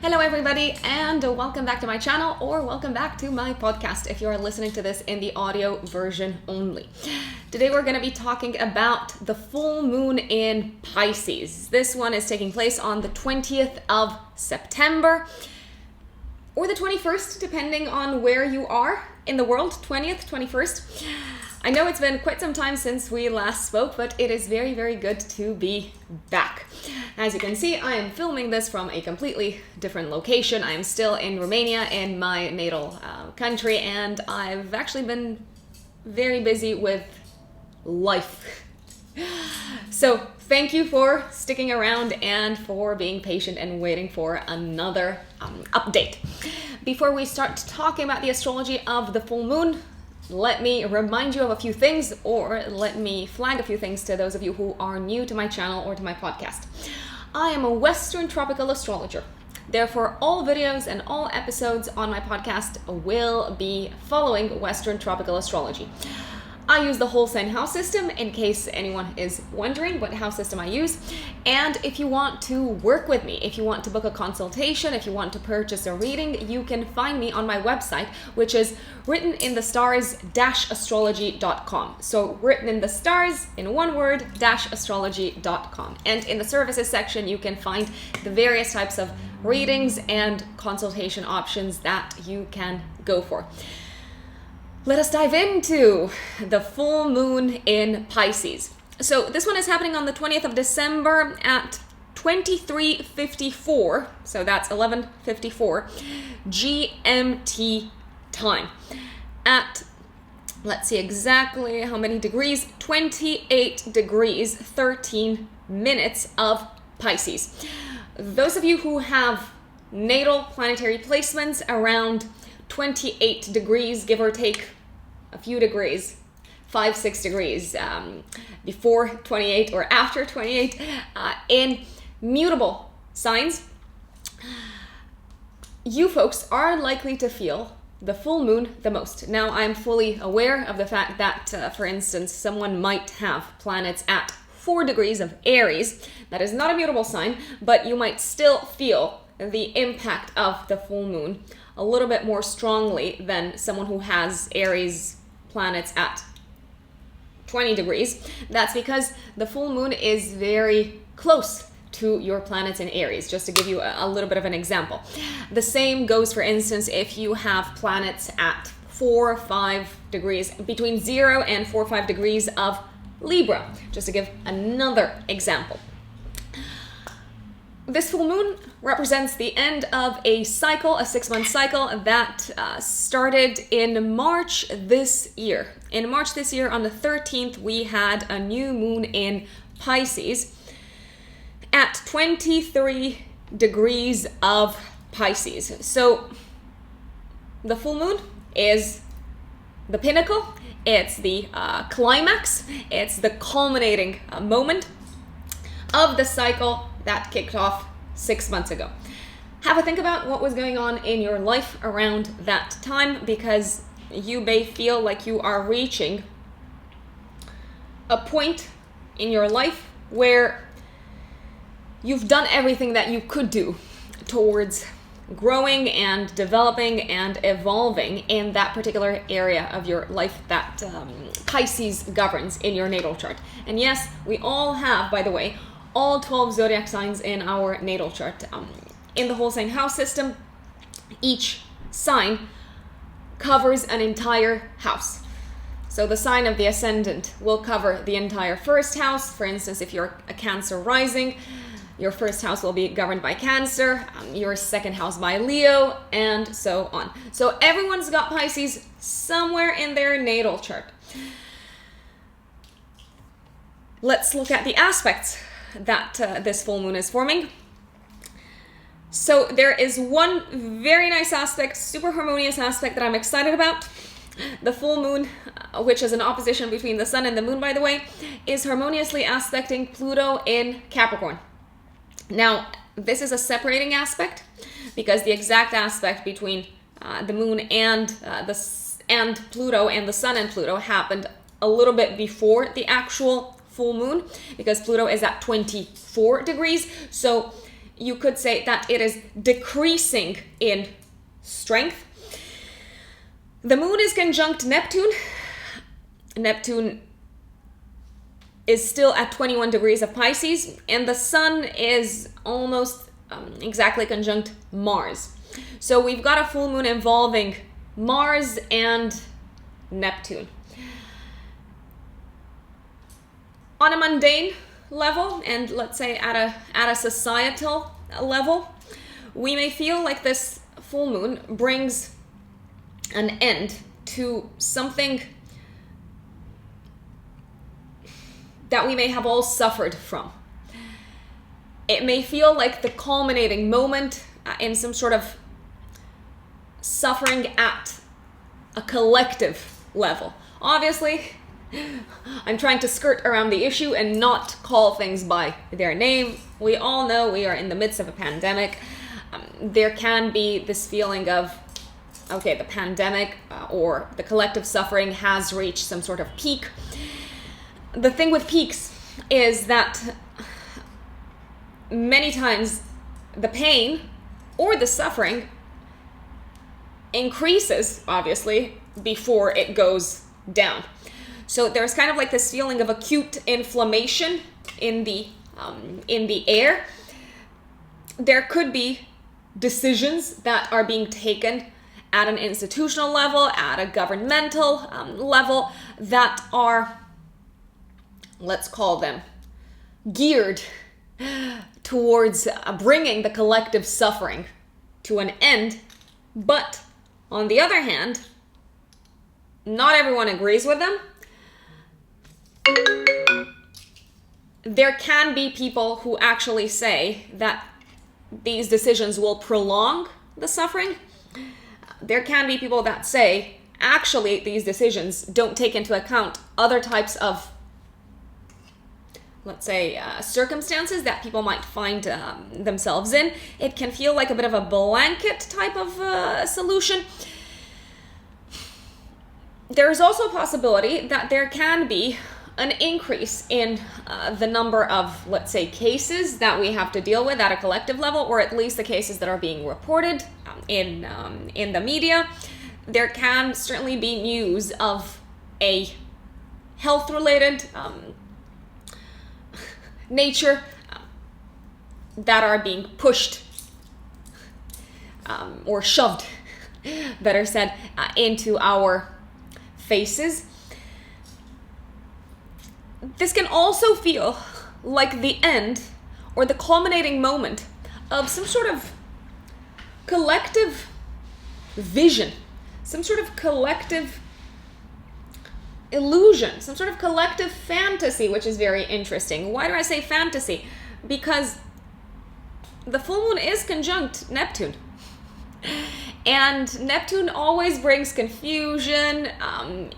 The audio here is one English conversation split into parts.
Hello everybody, and welcome back to my channel, or welcome back to my podcast if you are listening to this in the audio version only. Today we're going to be talking about the full moon in Pisces. This one is taking place on the 20th of September, or the 21st, depending on where you are in the world, 20th, 21st. I know it's been quite some time since we last spoke, but it is very, very good to be back. As you can see, I am filming this from a completely different location. I am still in Romania, in my natal country, and I've actually been very busy with life. So thank you for sticking around and for being patient and waiting for another update. Before we start talking about the astrology of the full moon, let me remind you of a few things, or let me flag a few things to those of you who are new to my channel or to my podcast. I am a Western tropical astrologer. Therefore, all videos and all episodes on my podcast will be following Western tropical astrology. I use the whole sign house system in case anyone is wondering what house system I use. And if you want to work with me, if you want to book a consultation, if you want to purchase a reading, you can find me on my website, which is written in the stars-astrology.com. So written in the stars in one word, -astrology.com. And in the services section, you can find the various types of readings and consultation options that you can go for. Let us dive into the full moon in Pisces. So this one is happening on the 20th of December at 23:54. So that's 11:54 GMT time. At, let's see exactly how many degrees, 28 degrees, 13 minutes of Pisces. Those of you who have natal planetary placements around 28 degrees, give or take a few degrees, 5-6 degrees, before 28 or after 28, in mutable signs, you folks are likely to feel the full moon the most. Now, I'm fully aware of the fact that, for instance, someone might have planets at 4 degrees of Aries. That is not a mutable sign, but you might still feel the impact of the full moon a little bit more strongly than someone who has Aries planets at 20 degrees. That's because the full moon is very close to your planets in Aries, just to give you a little bit of an example. The same goes, for instance, if you have planets at 4 or 5 degrees, between 0 and 4 or 5 degrees of Libra, just to give another example. This full moon represents the end of a cycle, a 6-month cycle that started in March this year. In March this year, on the 13th, we had a new moon in Pisces at 23 degrees of Pisces. So the full moon is the pinnacle, it's the climax, it's the culminating moment of the cycle that kicked off 6 months ago. Have a think about what was going on in your life around that time, because you may feel like you are reaching a point in your life where you've done everything that you could do towards growing and developing and evolving in that particular area of your life that Pisces governs in your natal chart. And yes, we all have, by the way, all 12 zodiac signs in our natal chart. In the whole sign house system, each sign covers an entire house. So the sign of the ascendant will cover the entire first house. For instance, if you're a Cancer rising, your first house will be governed by Cancer, your second house by Leo, and so on. So everyone's got Pisces somewhere in their natal chart. Let's look at the aspects that this full moon is forming. So there is one very nice aspect, super harmonious aspect that I'm excited about. The full moon, which is an opposition between the sun and the moon, by the way, is harmoniously aspecting Pluto in Capricorn. Now, this is a separating aspect because the exact aspect between the moon and Pluto and the sun and Pluto happened a little bit before the actual full moon, because Pluto is at 24 degrees. So you could say that it is decreasing in strength. The moon is conjunct Neptune. Neptune is still at 21 degrees of Pisces, and the sun is almost exactly conjunct Mars. So we've got a full moon involving Mars and Neptune. On a mundane level, and let's say at a societal level, we may feel like this full moon brings an end to something that we may have all suffered from. It may feel like the culminating moment in some sort of suffering at a collective level. Obviously, I'm trying to skirt around the issue and not call things by their name. We all know we are in the midst of a pandemic. There can be this feeling of, okay, the pandemic or the collective suffering has reached some sort of peak. The thing with peaks is that many times the pain or the suffering increases, obviously, before it goes down. So there's kind of like this feeling of acute inflammation in the air. There could be decisions that are being taken at an institutional level, at a governmental level, that are, let's call them, geared towards bringing the collective suffering to an end. But on the other hand, not everyone agrees with them. There can be people who actually say that these decisions will prolong the suffering. There can be people that say, actually, these decisions don't take into account other types of, let's say, circumstances that people might find themselves in. It can feel like a bit of a blanket type of solution. There is also a possibility that there can be an increase in the number of, let's say, cases that we have to deal with at a collective level, or at least the cases that are being reported in the media. There can certainly be news of a health-related nature that are being pushed or shoved, better said, into our faces. This can also feel like the end or the culminating moment of some sort of collective vision, some sort of collective illusion, some sort of collective fantasy, which is very interesting. Why do I say fantasy? Because the full moon is conjunct Neptune. And Neptune always brings confusion.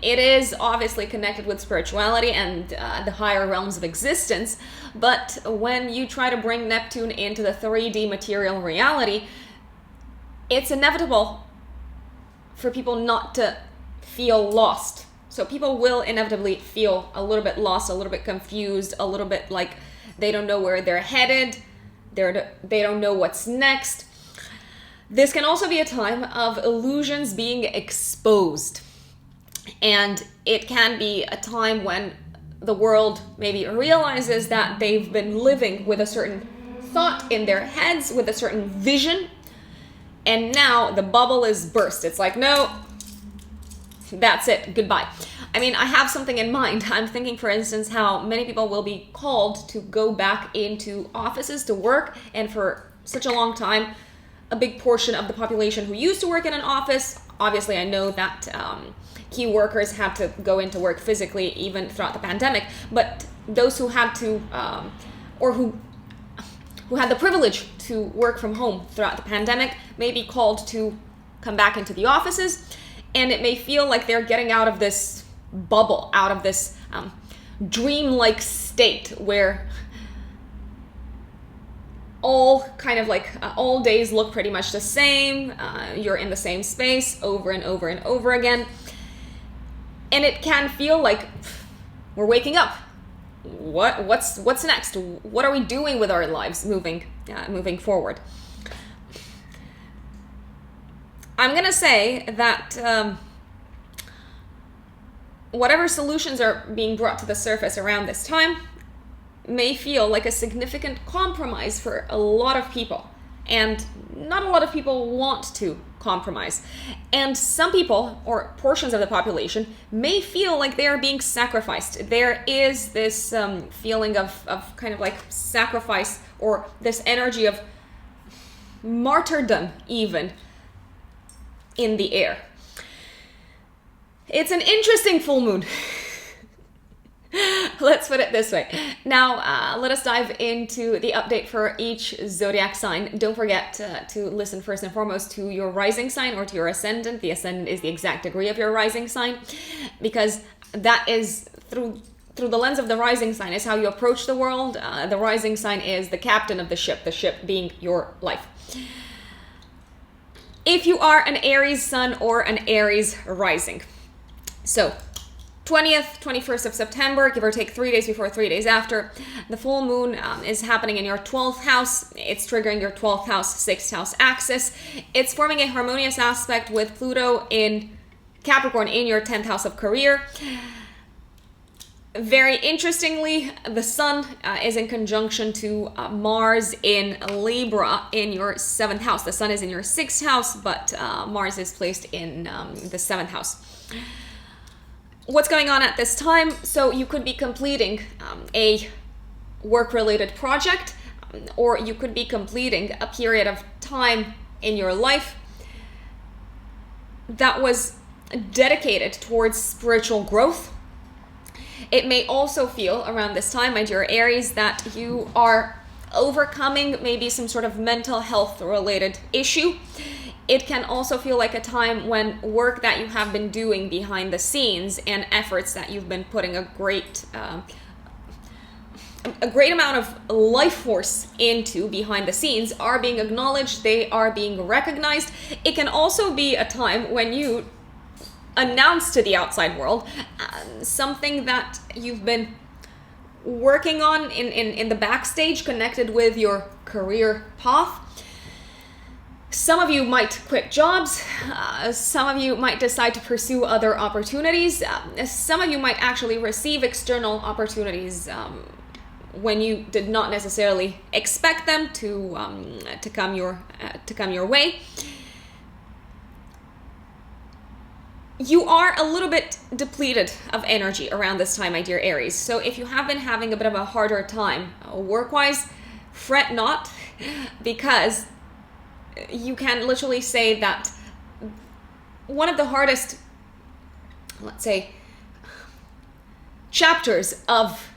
It is obviously connected with spirituality and the higher realms of existence. But when you try to bring Neptune into the 3D material reality, it's inevitable for people not to feel lost. So people will inevitably feel a little bit lost, a little bit confused, a little bit like they don't know where they're headed. They don't know what's next. This can also be a time of illusions being exposed. And it can be a time when the world maybe realizes that they've been living with a certain thought in their heads, with a certain vision, and now the bubble is burst. It's like, no, that's it, goodbye. I mean, I have something in mind. I'm thinking, for instance, how many people will be called to go back into offices to work, and for such a long time, a big portion of the population who used to work in an office, obviously I know that key workers had to go into work physically even throughout the pandemic, but those who had to, or who had the privilege to work from home throughout the pandemic may be called to come back into the offices, and it may feel like they're getting out of this bubble, out of this dreamlike state where all days look pretty much the same. You're in the same space over and over and over again. And it can feel like we're waking up. what's next? What are we doing with our lives moving forward? I'm gonna say that whatever solutions are being brought to the surface around this time may feel like a significant compromise for a lot of people, and not a lot of people want to compromise. And some people, or portions of the population, may feel like they are being sacrificed. There is this feeling of kind of like sacrifice, or this energy of martyrdom even in the air. It's an interesting full moon. Let's put it this way. Now, let us dive into the update for each zodiac sign. Don't forget to listen first and foremost to your rising sign or to your ascendant. The ascendant is the exact degree of your rising sign, because that is through the lens of the rising sign is how you approach the world. The rising sign is the captain of the ship being your life. If you are an Aries sun or an Aries rising, so 20th, 21st of September, give or take 3 days before, 3 days after, the full moon is happening in your 12th house. It's triggering your 12th house, 6th house axis. It's forming a harmonious aspect with Pluto in Capricorn in your 10th house of career. Very interestingly, the sun is in conjunction to Mars in Libra in your 7th house. The sun is in your 6th house, but Mars is placed in the 7th house. What's going on at this time? So you could be completing a work-related project, or you could be completing a period of time in your life that was dedicated towards spiritual growth. It may also feel around this time, my dear Aries, that you are overcoming maybe some sort of mental health related issue. It can also feel like a time when work that you have been doing behind the scenes and efforts that you've been putting a great amount of life force into behind the scenes are being acknowledged, they are being recognized. It can also be a time when you announce to the outside world something that you've been working on in the backstage connected with your career path. Some of you might quit jobs, some of you might decide to pursue other opportunities, some of you might actually receive external opportunities when you did not necessarily expect them to come your way. You are a little bit depleted of energy around this time, my dear Aries. So if you have been having a bit of a harder time work-wise, fret not, because you can literally say that one of the hardest, let's say, chapters of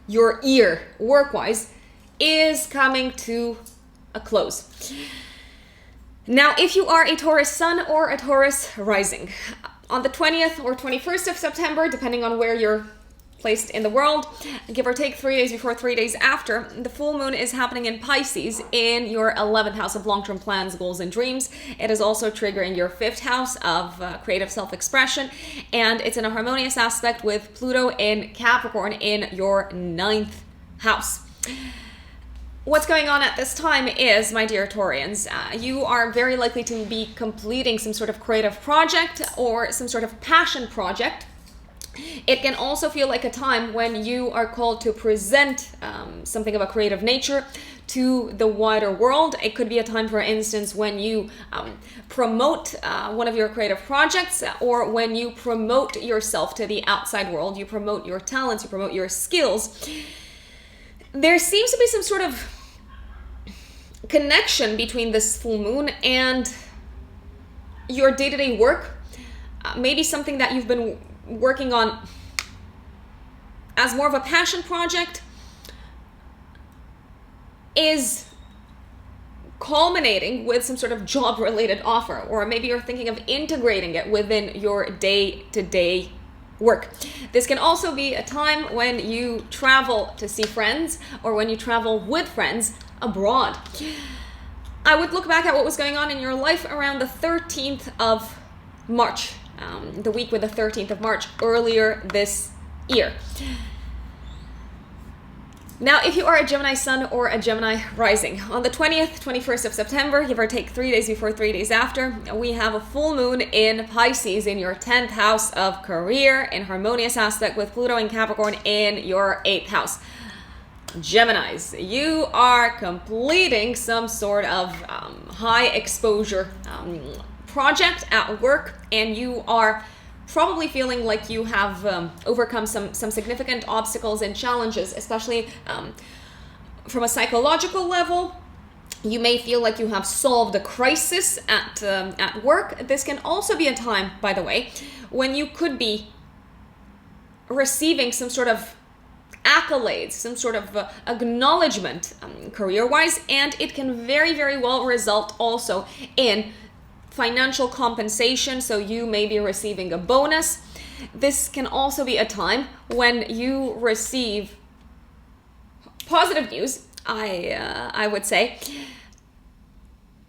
your year work-wise is coming to a close. Now, if you are a Taurus sun or a Taurus rising, on the 20th or 21st of September, depending on where you're placed in the world, give or take 3 days before, 3 days after, the full moon is happening in Pisces in your 11th house of long-term plans, goals, and dreams. It is also triggering your 5th house of creative self-expression, and it's in a harmonious aspect with Pluto in Capricorn in your 9th house. What's going on at this time is, my dear Taurians, you are very likely to be completing some sort of creative project or some sort of passion project. It can also feel like a time when you are called to present something of a creative nature to the wider world. It could be a time, for instance, when you promote one of your creative projects, or when you promote yourself to the outside world, you promote your talents, you promote your skills. There seems to be some sort of connection between this full moon and your day-to-day work. Maybe something that you've been working on as more of a passion project is culminating with some sort of job-related offer, or maybe you're thinking of integrating it within your day-to-day work. This can also be a time when you travel to see friends, or when you travel with friends abroad. I would look back at what was going on in your life around the 13th of March, the week with the 13th of March earlier this year. Now, if you are a Gemini sun or a Gemini rising, on the 20th, 21st of September, give or take 3 days before, 3 days after, we have a full moon in Pisces in your 10th house of career, in harmonious aspect with Pluto and Capricorn in your 8th house. Geminis, you are completing some sort of high exposure project at work, and you are probably feeling like you have overcome some significant obstacles and challenges, especially from a psychological level. You may feel like you have solved a crisis at work. This can also be a time, by the way, when you could be receiving some sort of accolades, some sort of acknowledgement career-wise, and it can very, very well result also in financial compensation, so you may be receiving a bonus. This can also be a time when you receive positive news, I would say,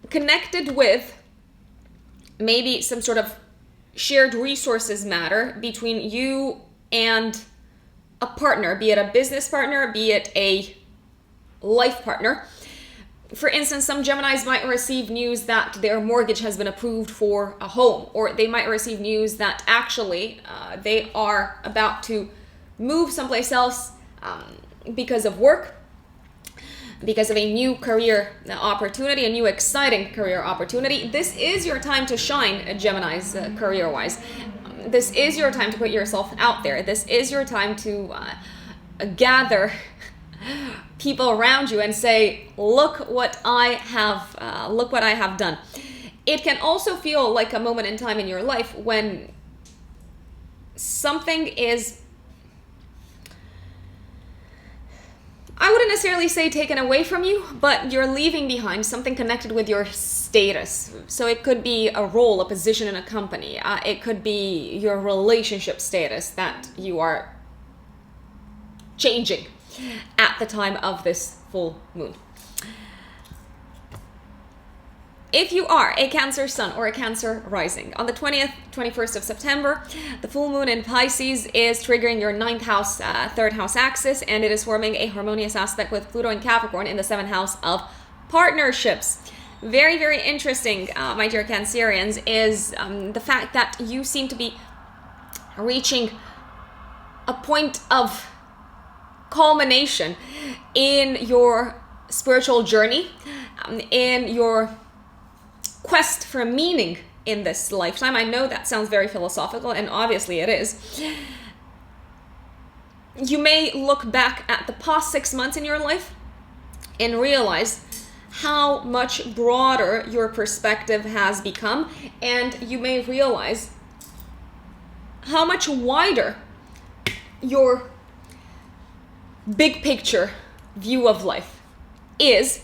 connected with maybe some sort of shared resources matter between you and a partner, be it a business partner, be it a life partner. For instance, some Geminis might receive news that their mortgage has been approved for a home, or they might receive news that actually they are about to move someplace else because of work, because of a new career opportunity, a new exciting career opportunity. This is your time to shine, Geminis, career-wise. This is your time to put yourself out there. This is your time to gather people around you and say, look what I have done. It can also feel like a moment in time in your life when something is, I wouldn't necessarily say taken away from you, but you're leaving behind something connected with your status. So it could be a role, a position in a company. It could be your relationship status that you are changing at the time of this full moon. If you are a Cancer sun or a Cancer rising, on the 20th, 21st of September, the full moon in Pisces is triggering your 9th house, 3rd house axis, and it is forming a harmonious aspect with Pluto and Capricorn in the 7th house of partnerships. Very, very interesting, my dear Cancerians, is the fact that you seem to be reaching a point of culmination in your spiritual journey, in your quest for meaning in this lifetime. I know that sounds very philosophical, and obviously it is. You may look back at the past 6 months in your life and realize how much broader your perspective has become, and you may realize how much wider your big picture view of life is.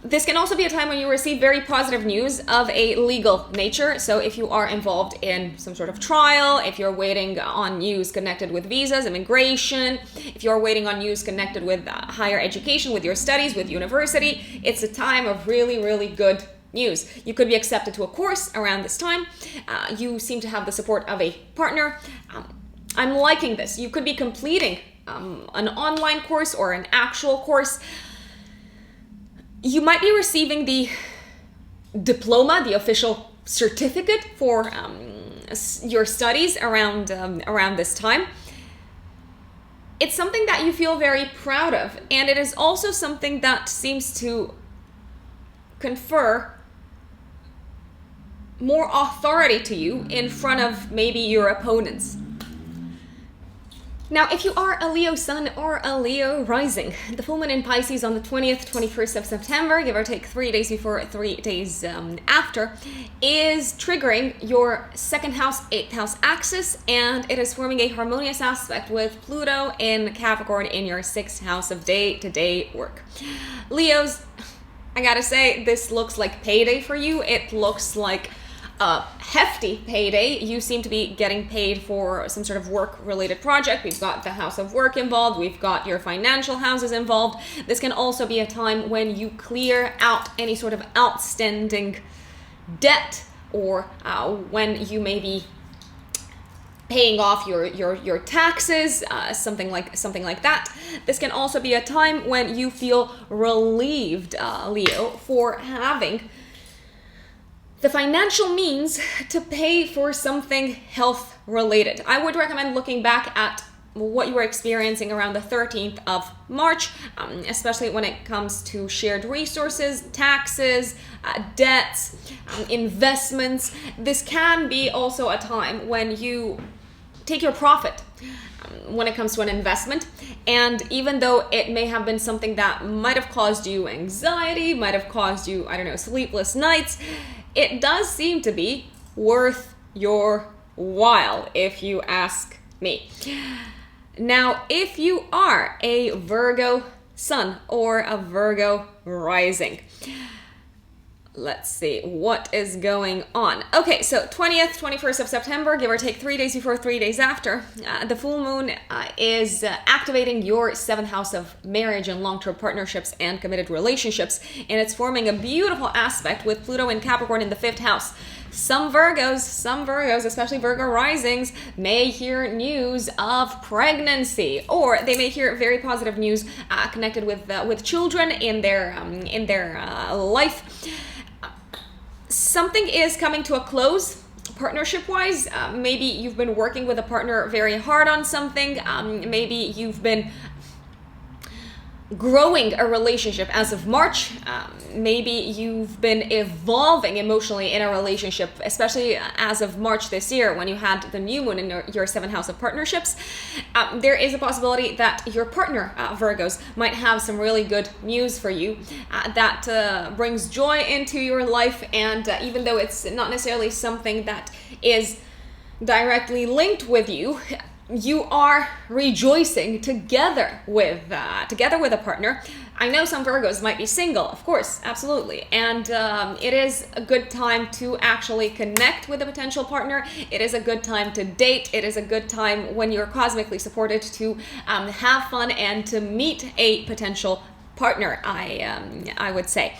This can also be a time when you receive very positive news of a legal nature. So if you are involved in some sort of trial, if you're waiting on news connected with visas, immigration, if you're waiting on news connected with higher education, with your studies, with university, it's a time of really, really good news. You could be accepted to a course around this time. You seem to have the support of a partner. I'm liking this. You could be completing an online course or an actual course. You might be receiving the diploma, the official certificate for your studies around this time. It's something that you feel very proud of, and it is also something that seems to confer more authority to you in front of maybe your opponents. Now, if you are a Leo sun or a Leo rising, the full moon in Pisces on the 20th, 21st of September, give or take 3 days before, 3 days after, is triggering your 2nd house, 8th house axis, and it is forming a harmonious aspect with Pluto in Capricorn in your 6th house of day-to-day work. Leos, I gotta say, this looks like payday for you. It looks like a hefty payday. You seem to be getting paid for some sort of work-related project. We've got the house of work involved. We've got your financial houses involved. This can also be a time when you clear out any sort of outstanding debt, or when you may be paying off your taxes, something like that. This can also be a time when you feel relieved, Leo, for having the financial means to pay for something health related. I would recommend looking back at what you were experiencing around the 13th of March, especially when it comes to shared resources, taxes, debts, investments. This can be also a time when you take your profit when it comes to an investment. And even though it may have been something that might have caused you anxiety, might have caused you, I don't know, sleepless nights, it does seem to be worth your while, if you ask me. Now, if you are a Virgo sun or a Virgo rising, let's see what is going on. Okay, so 20th, 21st of September, give or take 3 days before, 3 days after, the full moon is activating your 7th house of marriage and long-term partnerships and committed relationships, and it's forming a beautiful aspect with Pluto and Capricorn in the 5th house. Some Virgos, especially Virgo risings, may hear news of pregnancy, or they may hear very positive news connected with children in their life. Something is coming to a close partnership-wise. Maybe you've been working with a partner very hard on something. Maybe you've been growing a relationship as of March. Maybe you've been evolving emotionally in a relationship, especially as of March this year when you had the new moon in your 7th house of partnerships. There is a possibility that your partner, Virgos, might have some really good news for you that brings joy into your life. And even though it's not necessarily something that is directly linked with you, you are rejoicing together with a partner. I know some Virgos might be single, of course, absolutely. And it is a good time to actually connect with a potential partner. It is a good time to date. It is a good time when you're cosmically supported to have fun and to meet a potential partner, I would say.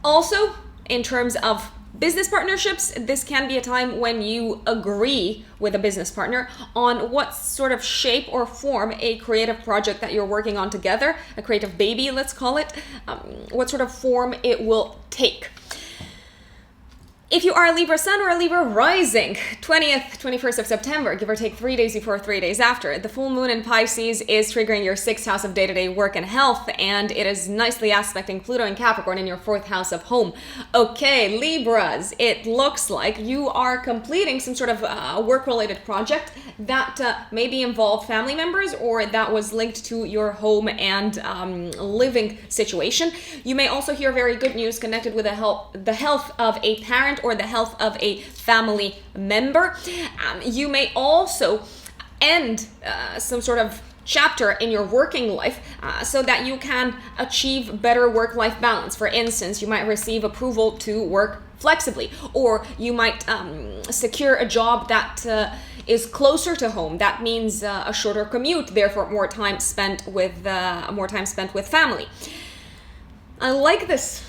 Also, in terms of business partnerships, this can be a time when you agree with a business partner on what sort of shape or form a creative project that you're working on together, a creative baby, let's call it, what sort of form it will take. If you are a Libra sun or a Libra rising, 20th, 21st of September, give or take 3 days before, 3 days after, the full moon in Pisces is triggering your 6th house of day-to-day work and health, and it is nicely aspecting Pluto and Capricorn in your 4th house of home. Okay, Libras, it looks like you are completing some sort of work-related project that maybe involved family members or that was linked to your home and living situation. You may also hear very good news connected with the health of a parent or the health of a family member. You may also end some sort of chapter in your working life so that you can achieve better work-life balance. For instance, you might receive approval to work flexibly, or you might secure a job that is closer to home. That means a shorter commute, therefore more time spent with family. I like this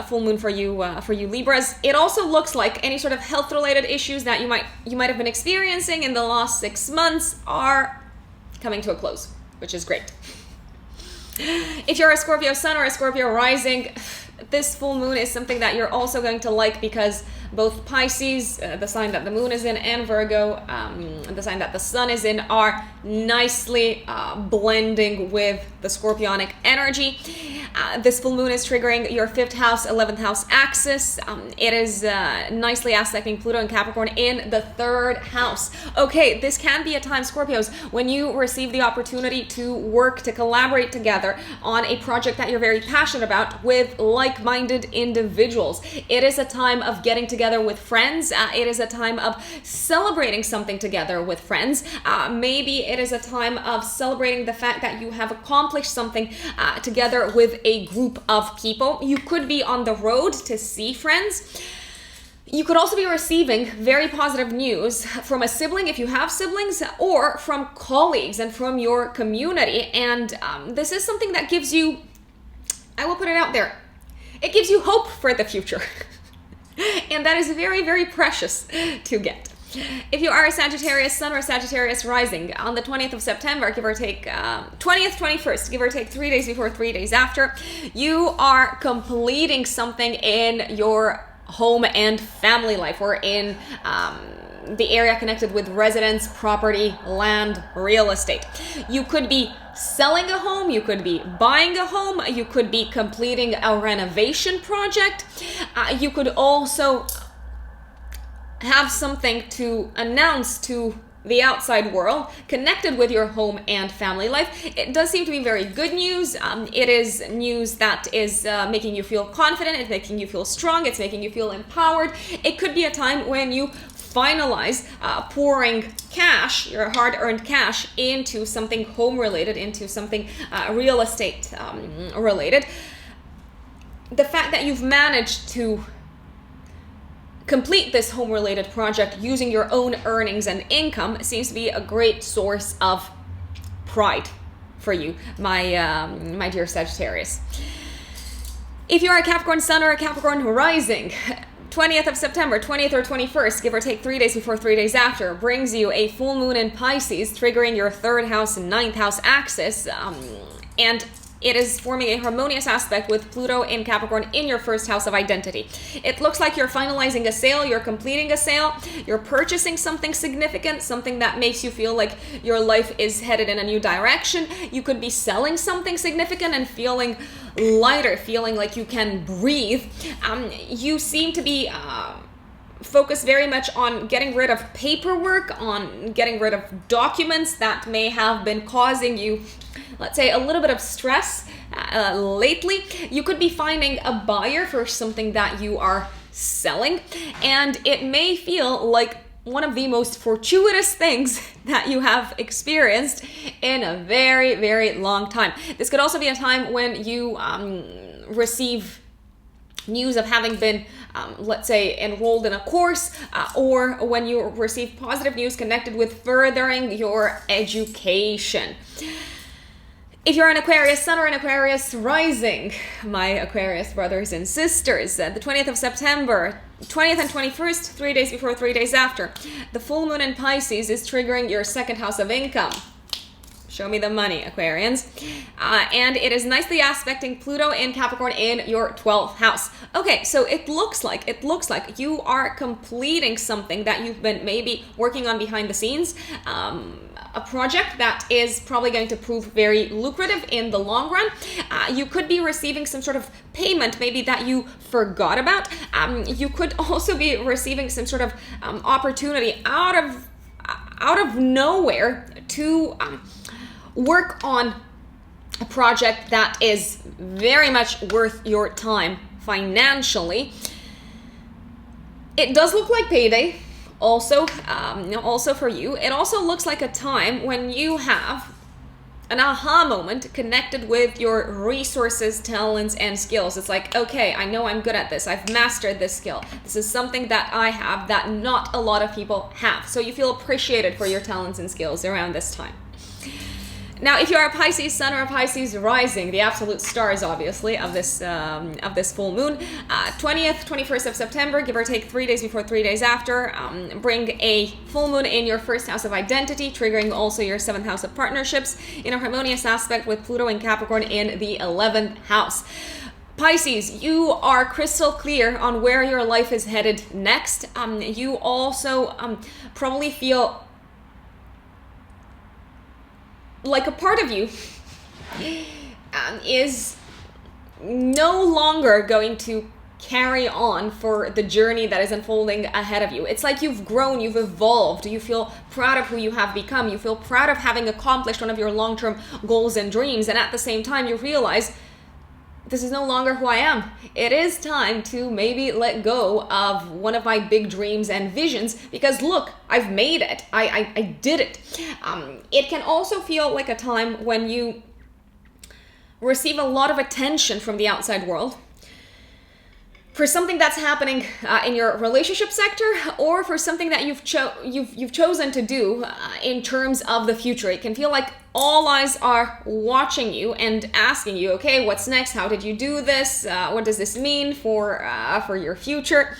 full moon for you Libras. It also looks like any sort of health related issues that you might have been experiencing in the last 6 months are coming to a close, which is great. If you're a Scorpio sun or a Scorpio rising, this full moon is something that you're also going to like because both Pisces, the sign that the moon is in, and Virgo, the sign that the sun is in, are nicely blending with the Scorpionic energy. This full moon is triggering your 5th house, 11th house axis. It is nicely aspecting Pluto and Capricorn in the 3rd house. Okay, this can be a time, Scorpios, when you receive the opportunity to work, to collaborate together on a project that you're very passionate about with like-minded individuals. It is a time of getting together with friends. It is a time of celebrating something together with friends. Maybe it is a time of celebrating the fact that you have accomplished something together with a group of people. You could be on the road to see friends. You could also be receiving very positive news from a sibling if you have siblings, or from colleagues and from your community. And this is something that gives you, I will put it out there, it gives you hope for the future. And that is very, very precious to get. If you are a Sagittarius Sun or Sagittarius Rising, on the 20th of September, give or take 20th, 21st, give or take 3 days before, 3 days after, you are completing something in your home and family life, or in the area connected with residence, property, land, real estate. You could be selling a home, you could be buying a home, you could be completing a renovation project, you could also have something to announce to the outside world connected with your home and family life. It does seem to be very good news. It is news that is making you feel confident, it's making you feel strong, it's making you feel empowered. It could be a time when you finalize pouring cash, your hard-earned cash, into something home-related, into something real estate related. The fact that you've managed to complete this home-related project using your own earnings and income seems to be a great source of pride for you, my dear Sagittarius. If you are a Capricorn Sun or a Capricorn Rising, 20th of September, 20th or 21st, give or take 3 days before, 3 days after, brings you a full moon in Pisces, triggering your 3rd house and 9th house axis, and it is forming a harmonious aspect with Pluto in Capricorn in your 1st house of identity. It looks like you're finalizing a sale, you're completing a sale, you're purchasing something significant, something that makes you feel like your life is headed in a new direction. You could be selling something significant and feeling lighter, feeling like you can breathe. You seem to be focused very much on getting rid of paperwork, on getting rid of documents that may have been causing you, let's say, a little bit of stress lately. You could be finding a buyer for something that you are selling, and it may feel like one of the most fortuitous things that you have experienced in a very, very long time. This could also be a time when you receive news of having been, let's say, enrolled in a course, or when you receive positive news connected with furthering your education. If you're an Aquarius Sun or an Aquarius Rising, my Aquarius brothers and sisters, the 20th of September, 20th and 21st, 3 days before, 3 days after, the full moon in Pisces is triggering your 2nd house of income. Show me the money, Aquarians. And it is nicely aspecting Pluto in Capricorn in your 12th house. Okay, so it looks like you are completing something that you've been maybe working on behind the scenes. A project that is probably going to prove very lucrative in the long run. You could be receiving some sort of payment maybe that you forgot about. You could also be receiving some sort of opportunity out of nowhere to work on a project that is very much worth your time financially. It does look like payday. Also for you, it also looks like a time when you have an aha moment connected with your resources, talents, and skills. It's like, okay, I know I'm good at this. I've mastered this skill. This is something that I have that not a lot of people have. So you feel appreciated for your talents and skills around this time. Now, if you are a Pisces Sun or a Pisces Rising, the absolute stars, obviously, of this full moon, 20th, 21st of September, give or take 3 days before, 3 days after, bring a full moon in your 1st house of identity, triggering also your 7th house of partnerships, in a harmonious aspect with Pluto and Capricorn in the 11th house. Pisces, you are crystal clear on where your life is headed next. You also probably feel like a part of you is no longer going to carry on for the journey that is unfolding ahead of you. It's like you've grown, you've evolved, you feel proud of who you have become, you feel proud of having accomplished one of your long-term goals and dreams, and at the same time you realize this is no longer who I am. It is time to maybe let go of one of my big dreams and visions, because look, I've made it. I did it. It can also feel like a time when you receive a lot of attention from the outside world for something that's happening in your relationship sector, or for something that you've chosen to do in terms of the future. It can feel like all eyes are watching you and asking you, okay, what's next? How did you do this? What does this mean for your future?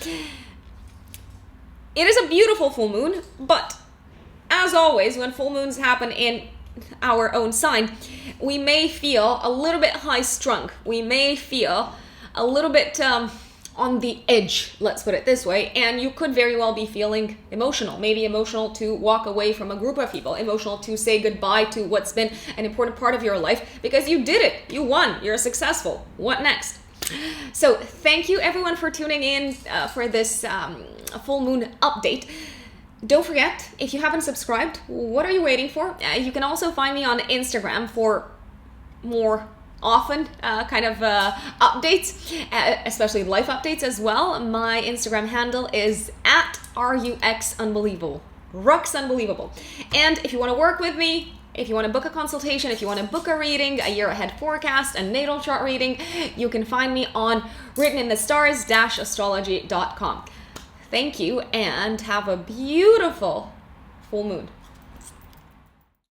It is a beautiful full moon, but as always, when full moons happen in our own sign, we may feel a little bit high-strung. We may feel a little bit on the edge, let's put it this way, and you could very well be feeling emotional, maybe emotional to walk away from a group of people, emotional to say goodbye to what's been an important part of your life, because you did it, you won, you're successful. What next? So thank you everyone for tuning in for this full moon update. Don't forget, if you haven't subscribed, what are you waiting for? You can also find me on Instagram for more often updates, especially life updates as well. My Instagram handle is @RUXUnbelievable. Rux Unbelievable. And if you want to work with me, if you want to book a consultation, if you want to book a reading, a year ahead forecast, a natal chart reading, you can find me on writteninthestars-astrology.com. Thank you and have a beautiful full moon.